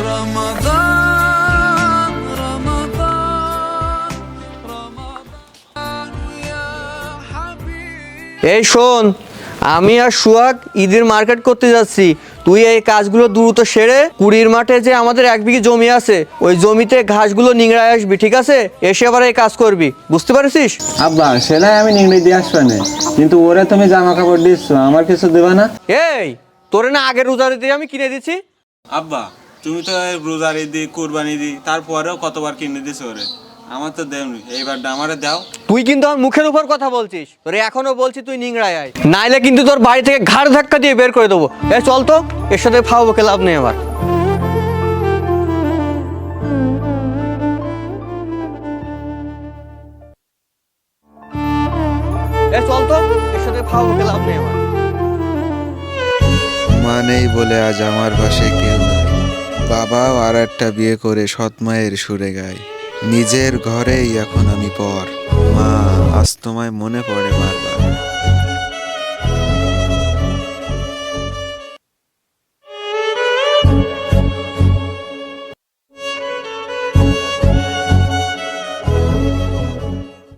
রমাদান রমাদান রমাদান ইয়া হাবিব। এই শোন, আমি আর সুহাগ ঈদের মার্কেট করতে যাচ্ছি। তুই এই কাজগুলো দ্রুত সেরে কুড়ির মাঠে যে আমাদের 1 বিঘে জমি আছে ওই জমিতে ঘাসগুলো নিংড়ায় আসবি, ঠিক আছে? এসে আবার এই কাজ করবি, বুঝতে পারছিস? আব্বা সেটাই আমি নিংড়ে দিয়ে আসবো না, কিন্তু ওরে তুমি জামা কাপড় দিচ্ছ, আমার কিছু দেবা না? এই তোরে না আগের রোজার দিয়ে আমি কিনে দিচ্ছি। আব্বা তুমি তো রোজার ঈদি কুরবানি দি তারপরেও কতবার কিনে দিছো ওরে, আমার তো দেওনি, এইবারটা আমারে দাও। তুই কিন্তু আমার মুখের উপর কথা বলছিস, তোরে এখনো বলছি তুই নিংড়ায় আয়, নাইলে কিন্তু তোর বাড়ি থেকে ঘাড় ধাক্কা দিয়ে বের করে দেবো। এ চল তো, এর সাথে ফাওয়াকে লাভ নেই আমার। এ চল তো, এর সাথে ফাওয়াকে লাভ নেই আমার। মা নেই বলে আজ আমার পাশে কেউ নাই। বাবাও আর একটা বিয়ে করে সৎ মায়ের সুরে গায়। নিজের ঘরেই এখন আমি পর। মা, আজ তোমায় মনে পড়ে বারবার।